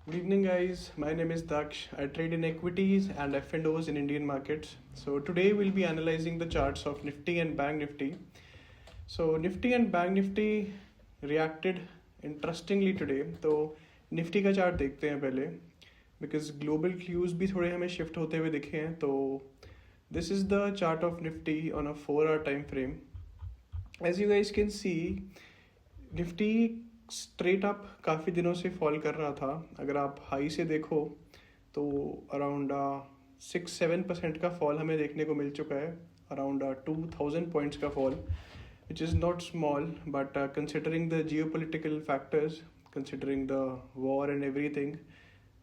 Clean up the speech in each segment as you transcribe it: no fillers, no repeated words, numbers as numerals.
Good evening, guys. My name is Daksh. I trade in equities and F&Os in Indian markets. So today we'll be analyzing the charts of Nifty and Bank Nifty. So Nifty and Bank Nifty reacted interestingly today. तो Nifty का chart देखते हैं पहले because global cues भी थोड़े हमें shift होते हुए दिखे हैं. तो this is the chart of Nifty on a 4 hour time frame. As you guys can see, Nifty straight up काफ़ी दिनों से फॉल कर रहा था. अगर आप हाई से देखो तो अराउंड 6-7% का फॉल हमें देखने को मिल चुका है. अराउंड 2000 पॉइंट्स का fall, which is not small, but considering the geo political factors, considering the war and every thing,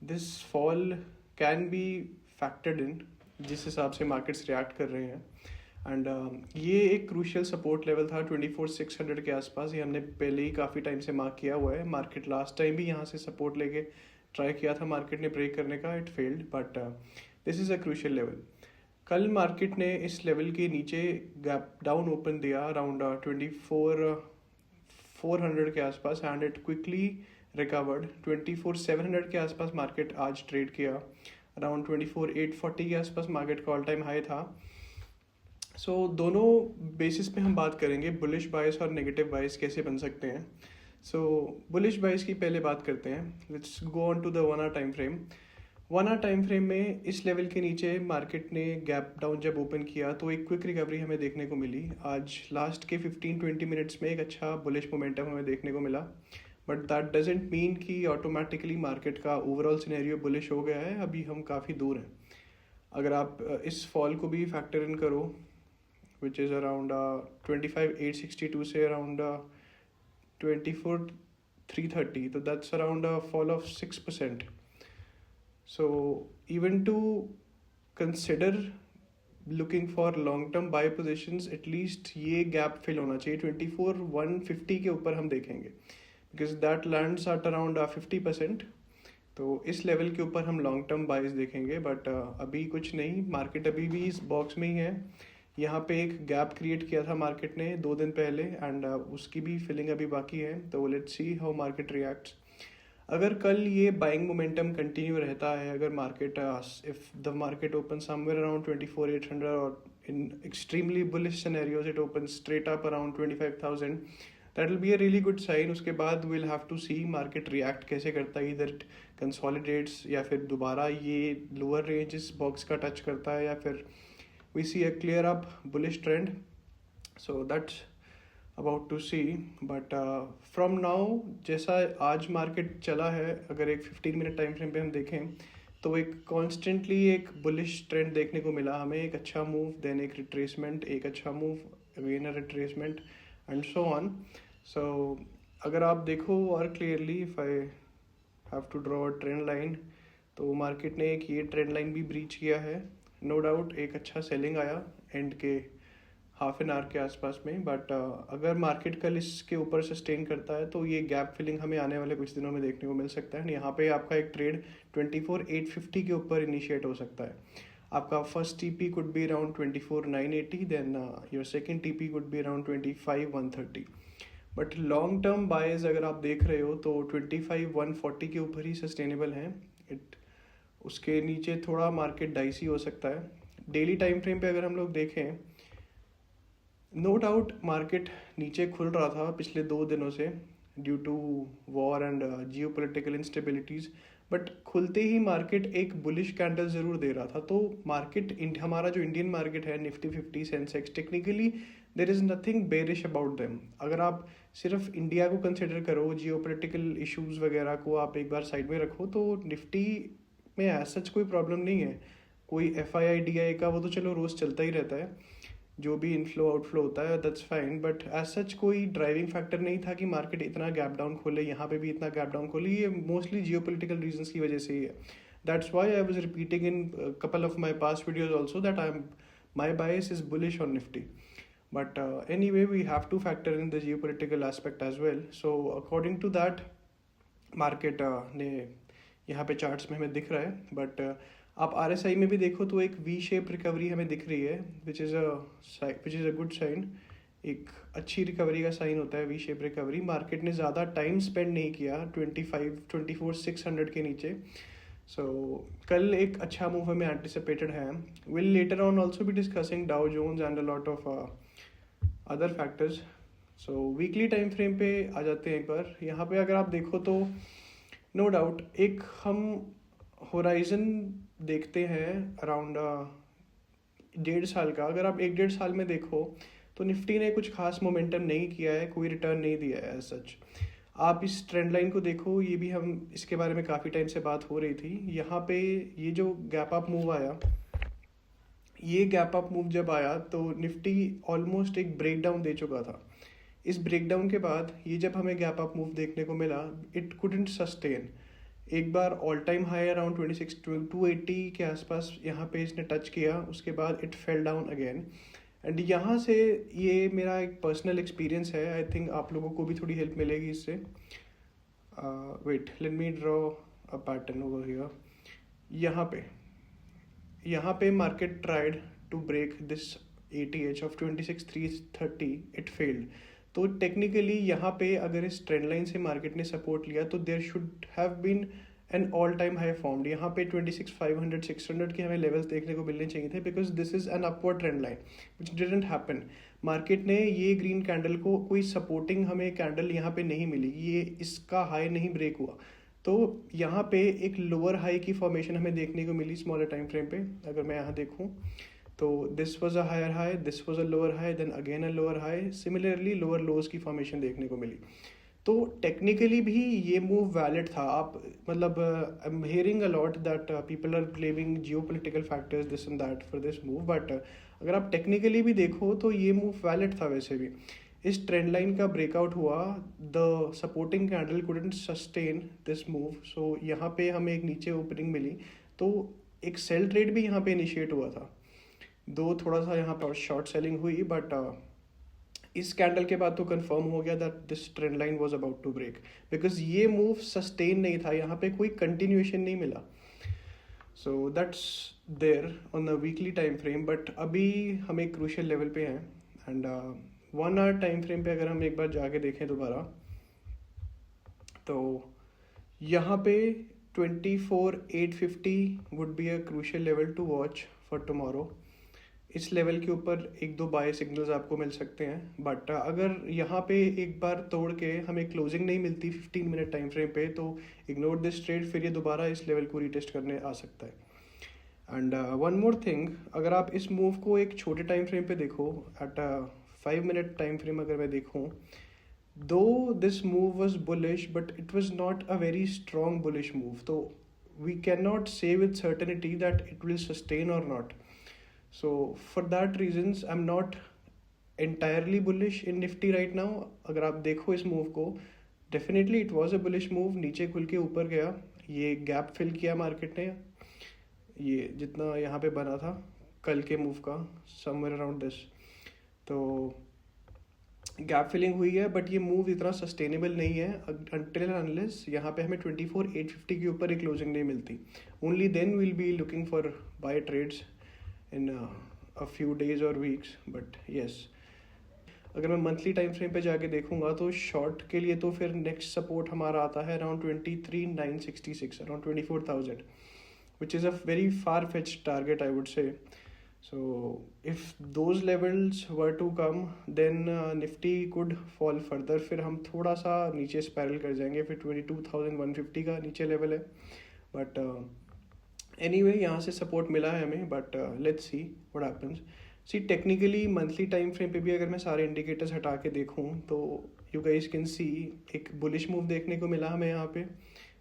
this fall can be factored इन जिस हिसाब से मार्केट्स रिएक्ट कर रहे हैं. एंड ये एक क्रूशियल सपोर्ट लेवल था 24,600 के आसपास. ये हमने पहले ही काफ़ी टाइम से मार्क किया हुआ है. मार्केट लास्ट टाइम भी यहाँ से सपोर्ट लेके ट्राई किया था मार्केट ने ब्रेक करने का. It failed, but this is a crucial level. कल मार्केट ने इस लेवल के नीचे गैप डाउन ओपन दिया अराउंड 24,400 के आसपास एंड इट क्विकली रिकवर्ड. 24,700 के आसपास मार्केट आज ट्रेड किया. अराउंड 24,840 के आसपास मार्केट का ऑल टाइम हाई था. सो दोनों बेसिस पे हम बात करेंगे, बुलिश बायस और नेगेटिव बायस कैसे बन सकते हैं. सो बुलिश बायस की पहले बात करते हैं. Let's go on to the 1 hour time frame. 1 hour time frame में इस लेवल के नीचे मार्केट ने गैप डाउन जब ओपन किया तो एक क्विक रिकवरी हमें देखने को मिली. आज लास्ट के 15-20 मिनट्स में एक अच्छा बुलिश मोमेंटम हमें देखने को मिला, बट दैट डजेंट मीन कि ऑटोमेटिकली मार्केट का ओवरऑल सिनेरियो बुलिश हो गया है. अभी हम काफ़ी दूर हैं. अगर आप इस फॉल को भी फैक्टर इन करो, which is around 25,862 से around 24,330, so that's around a fall of 6%. So even to consider looking for long term buy positions, at least ये gap fill होना चाहिए. 24,150 के ऊपर हम देखेंगे because that lands at around 50%. तो इस लेवल के ऊपर हम लॉन्ग टर्म बाइज देखेंगे, बट अभी कुछ नहीं. मार्केट अभी भी इस बॉक्स में ही है. यहाँ पे एक गैप क्रिएट किया था मार्केट ने 2 दिन पहले एंड उसकी भी फिलिंग अभी बाकी है. तो let's see how market reacts. अगर कल ये बाइंग मोमेंटम कंटिन्यू रहता है, अगर market if the market open somewhere around 24,800 और in extremely bullish scenarios it open straight up around 25,000, that will be a really good sign. उसके बाद will have to see market react कैसे करता है. इधर कंसोलिडेट्स या फिर दोबारा ये लोअर रेंज इस बॉक्स का टच करता है, या फिर we see a clear up bullish trend. So that's about to see, but from now जैसा आज मार्केट चला है, अगर एक 15 मिनट टाइम फ्रेम पे हम देखें तो एक कॉन्स्टेंटली एक बुलिश ट्रेंड देखने को मिला हमें. एक अच्छा मूव, देन एक रिट्रेसमेंट, एक अच्छा move, again a retracement and so on. So अगर आप देखो और clearly, if I have to draw a trend line, तो मार्केट ने एक ये ट्रेंड लाइन भी ब्रीच किया है. नो डाउट एक अच्छा सेलिंग आया एंड के हाफ एन आवर के आसपास में, बट अगर मार्केट कल इसके ऊपर सस्टेन करता है तो ये गैप फिलिंग हमें आने वाले कुछ दिनों में देखने को मिल सकता है. यहाँ पे आपका एक ट्रेड 24,850 के ऊपर इनिशिएट हो सकता है. आपका first TP could be around 24,980, then your second TP could be around 25,130. But long term buys अगर आप देख रहे हो तो 25,140 के ऊपर ही सस्टेनेबल हैं. उसके नीचे थोड़ा मार्केट डाइसी हो सकता है. डेली टाइम फ्रेम पे अगर हम लोग देखें, नो डाउट मार्केट नीचे खुल रहा था पिछले 2 दिनों से due to war and geopolitical instabilities, but खुलते ही मार्केट एक बुलिश कैंडल ज़रूर दे रहा था. तो मार्केट हमारा जो इंडियन मार्केट है, Nifty 50 Sensex, technically there is nothing bearish about them. अगर आप सिर्फ इंडिया को कंसिडर करो, जियो पोलिटिकल इशूज़ वगैरह को आप एक बार साइड में रखो, तो निफ्टी में एज सच कोई प्रॉब्लम नहीं है. कोई FII का वो तो चलो रोज़ चलता ही रहता है, जो भी इनफ्लो आउटफ्लो होता है that's fine, but as such कोई ड्राइविंग फैक्टर नहीं था कि मार्केट इतना गैप डाउन खोले. यहाँ पे भी इतना गैप डाउन खोले, ये मोस्टली जियो पोलिटिकल रीजन्स की वजह से ही है. That's why I was repeating in couple of my past videos also that I am my bias is bullish on Nifty. But anyway we have to factor in the geopolitical aspect as well. So according to that market ने यहाँ पे charts में हमें दिख रहा है. But आप RSI में भी देखो तो एक वी शेप रिकवरी हमें दिख रही है, which is a good sign. एक अच्छी रिकवरी का साइन होता है, वी शेप रिकवरी। मार्केट ने ज़्यादा टाइम स्पेंड नहीं किया 24,600 के नीचे। सो कल एक अच्छा मूव हमें एंटिसिपेटेड है। Will later on also be discussing Dow Jones and a lot of other factors. So weekly time frame पे आ जाते हैं एक बार। यहाँ पे अगर आप देखो तो नो डाउट एक हम होराइजन देखते हैं अराउंड 1.5 साल का। अगर आप 1-1.5 साल में देखो तो निफ्टी ने कुछ खास मोमेंटम नहीं किया है, कोई रिटर्न नहीं दिया है एज सच। आप इस ट्रेंड लाइन को देखो, ये भी हम इसके बारे में काफ़ी टाइम से बात हो रही थी। यहाँ पे ये जो गैप अप मूव आया, ये गैप अप मूव जब आया तो निफ्टी ऑलमोस्ट एक ब्रेक डाउन दे चुका था। इस ब्रेक डाउन के बाद ये जब हमें गैप अप मूव देखने को मिला, इट कुडंट सस्टेन। एक बार ऑल टाइम हाई अराउंड 280 के आसपास यहाँ पे इसने टच किया, उसके बाद it fell down again. And यहाँ से ये मेरा एक पर्सनल एक्सपीरियंस है, आई थिंक आप लोगों को भी थोड़ी हेल्प मिलेगी इससे। Wait, let me draw a pattern over here. यहाँ पे market tried to break this ATH of 26,330, it failed. तो टेक्निकली यहाँ पे अगर इस ट्रेंड लाइन से मार्केट ने सपोर्ट लिया तो there should have been an all time high formed. यहाँ पे 26,500 600 के हमें लेवल्स देखने को मिलने चाहिए थे, because this is an upward trend line which didn't happen. Market ने ये ग्रीन कैंडल को कोई सपोर्टिंग हमें कैंडल यहाँ पे नहीं मिली, ये इसका हाई नहीं ब्रेक हुआ। तो यहाँ पे एक लोअर हाई की फॉर्मेशन हमें देखने को मिली स्मॉलर टाइम फ्रेम पे। अगर मैं यहाँ देखूँ तो this was a higher high, this was a lower high, then again a lower high, similarly lower lows की फॉर्मेशन देखने को मिली। तो टेक्निकली भी ये मूव वैलिड था। आप मतलब I am hearing a lot that people are blaming geopolitical factors this and that for this move, but अगर आप टेक्निकली भी देखो तो ये मूव वैलिड था वैसे भी। इस ट्रेंड लाइन का ब्रेकआउट हुआ, the supporting candle couldn't sustain this move, so यहाँ पे हमें एक नीचे ओपनिंग मिली, तो एक सेल ट्रेड भी यहाँ पे इनिशिएट हुआ था। दो थोड़ा सा यहाँ पर शॉर्ट सेलिंग हुई, बट इस कैंडल के बाद तो कंफर्म हो गया that this trend line was about to break, because ये मूव सस्टेन नहीं था, यहाँ पे कोई कंटिन्यूएशन नहीं मिला। So that's there on the weekly time frame. But अभी हम एक क्रूशियल लेवल पे हैं, एंड 1 आवर टाइम फ्रेम पे अगर हम एक बार जाके देखें दोबारा तो यहाँ पे 24,850 would be a crucial level to watch for tomorrow. इस लेवल के ऊपर 1-2 बाय सिग्नल्स आपको मिल सकते हैं, बट अगर यहाँ पे एक बार तोड़ के हमें क्लोजिंग नहीं मिलती 15 मिनट टाइम फ्रेम पे तो इग्नोर दिस ट्रेड, फिर ये दोबारा इस लेवल को रीटेस्ट करने आ सकता है। एंड वन मोर थिंग, अगर आप इस मूव को एक छोटे टाइम फ्रेम पे देखो, एट 5 मिनट टाइम फ्रेम अगर मैं देखूँ, दो this move was bullish but it was not a very strong bullish move, तो वी कैन नॉट से with certainty that it will sustain और not. So for that reasons I'm not entirely bullish in Nifty right now. अगर आप देखो इस move को, definitely it was a bullish move, नीचे खुल के ऊपर गया, ये गैप फिल किया मार्केट ने, ये जितना यहाँ पे बना था कल के मूव का somewhere around this, तो गैप फिलिंग हुई है, बट ये मूव इतना सस्टेनेबल नहीं है until unless यहाँ पे हमें 24,850 के ऊपर एक क्लोजिंग नहीं मिलती। Only then we'll be looking for buy trades in a few days or weeks, but yes, अगर मैं मंथली टाइम फ्रेम पे जाके देखूंगा तो शॉर्ट के लिए तो फिर नेक्स्ट सपोर्ट हमारा आता है around 23,966, around 24,000, which is a very far fetched target I would say. So if those levels were to come then Nifty could fall further, फिर हम थोड़ा सा नीचे स्पाइरल कर जाएंगे, फिर 22,150 का नीचे लेवल है, बट एनीवे यहाँ से सपोर्ट मिला है हमें, but let's see what happens. See technically monthly time frame पे भी अगर मैं सारे इंडिकेटर्स हटा के देखूँ तो यू गाइस कैन सी एक बुलिश मूव देखने को मिला हमें यहाँ पे,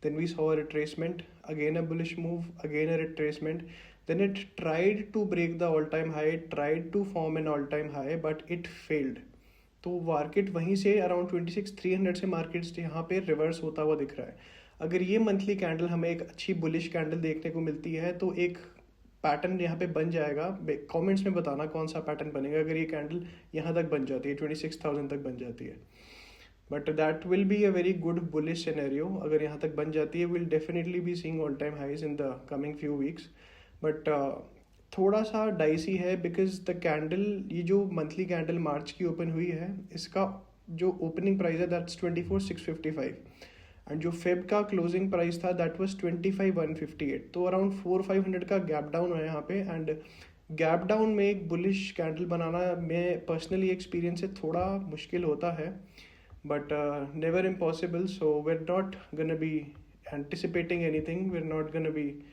then we saw a retracement, again a bullish move, again a retracement, then it tried to break the all time high, tried to form an all time high, but it failed. तो market वहीं से around 26,300 से market यहाँ पे reverse होता हुआ दिख रहा है। अगर ये मंथली कैंडल हमें एक अच्छी बुलिश कैंडल देखने को मिलती है तो एक पैटर्न यहाँ पे बन जाएगा। कमेंट्स में बताना कौन सा पैटर्न बनेगा अगर ये कैंडल यहाँ तक बन जाती है, 26,000 तक बन जाती है, but that will be a very good bullish scenario. अगर यहाँ तक बन जाती है will definitely be seeing all time highs in the coming few weeks, but थोड़ा सा डाइसी है बिकॉज द कैंडल, ये जो मंथली कैंडल मार्च की ओपन हुई है, इसका जो ओपनिंग प्राइस है दैट्स 24,655 एंड जो फेब का क्लोजिंग प्राइस था दैट वाज 25,158. तो अराउंड 400-500 का गैप डाउन है यहाँ पे. एंड गैप डाउन में एक बुलिश कैंडल बनाना मैं पर्सनली एक्सपीरियंस से थोड़ा मुश्किल होता है, but never impossible. So we're not gonna be anticipating anything, we're not gonna be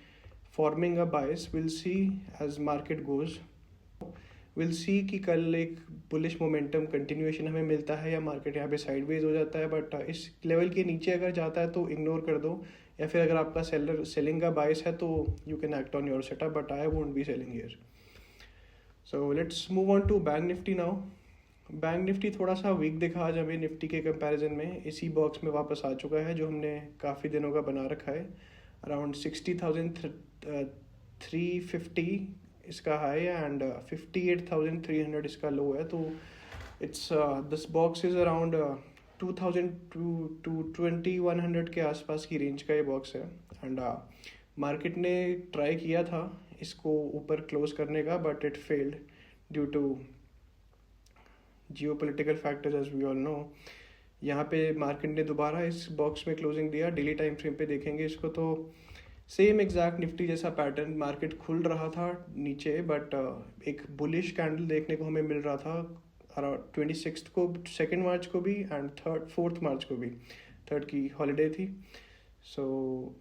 forming a bias. We'll see as market goes. We'll see कि कल एक बुलिश मोमेंटम कंटिन्यूएशन हमें मिलता है या मार्केट यहाँ पे साइडवेज हो जाता है. बट इस लेवल के नीचे अगर जाता है तो इग्नोर कर दो, या फिर अगर आपका सेलिंग का बायस है तो you can act on your setup, but I won't be selling here. So let's move on to bank Nifty now. Bank Nifty थोड़ा सा वीक दिखा आज हमें निफ्टी के कंपैरिजन में. इसी बॉक्स में वापस आ चुका है जो हमने काफ़ी दिनों का बना रखा है. अराउंड 60,350 इसका हाई है एंड 58,300 इसका लो है. तो it's this box is around 2,000 to 2,100 के आसपास की रेंज का ये बॉक्स है. एंड मार्केट ने ट्राई किया था इसको ऊपर क्लोज करने का, but it failed due to geopolitical factors as we all know. यहाँ पे मार्केट ने दोबारा इस बॉक्स में क्लोजिंग दिया. डेली टाइम फ्रेम पे देखेंगे इसको तो सेम एग्जैक्ट निफ्टी जैसा पैटर्न, मार्केट खुल रहा था नीचे बट एक बुलिश कैंडल देखने को हमें मिल रहा था अराउंड 26 को, 2 मार्च को भी एंड 4 मार्च को भी. 3 की हॉलीडे थी. सो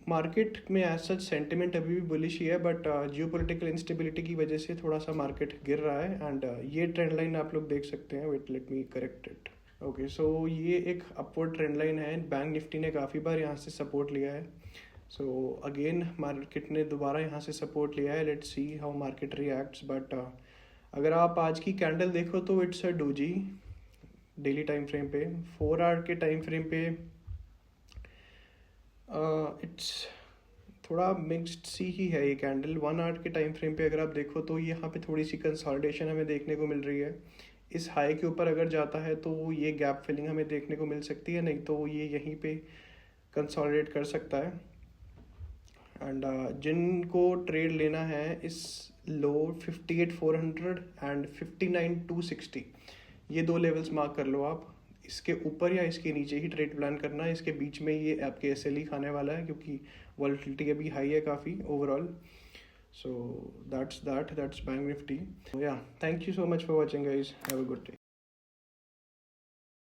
मार्केट में एज सच सेंटिमेंट अभी भी बुलिश ही है, बट जियोपॉलिटिकल इंस्टेबिलिटी की वजह से थोड़ा सा मार्केट गिर रहा है. एंड ये ट्रेंड लाइन आप लोग देख सकते हैं. Wait let me correct it. Okay, so ये एक अपवर्ड ट्रेंड लाइन है. बैंक निफ्टी ने काफ़ी बार यहाँ से सपोर्ट लिया है. सो अगेन मार्केट ने दोबारा यहाँ से सपोर्ट लिया है. Let's see how market reacts. But अगर आप आज की कैंडल देखो तो it's a doji. Daily time frame पे 4 आवर के टाइम फ्रेम पे इट्स थोड़ा मिक्स्ड सी ही है ये कैंडल. 1 आवर के टाइम फ्रेम पे अगर आप देखो तो यहाँ पे थोड़ी सी कंसोलिडेशन हमें देखने को मिल रही है. इस हाई के ऊपर अगर जाता है तो ये गैप फिलिंग हमें देखने को मिल सकती है, नहीं तो ये यहीं पे कंसोलिडेट कर सकता है. एंड जिनको ट्रेड लेना है इस लो 58,400 एंड 59,260, ये 2 लेवल्स मार्क कर लो आप. इसके ऊपर या इसके नीचे ही ट्रेड प्लान करना है. इसके बीच में ये आपके एसएल ही खाने वाला है क्योंकि वॉलेटिलिटी अभी हाई है काफ़ी overall. So that's Bank Nifty. Yeah thank you so much for watching guys. Have a good day.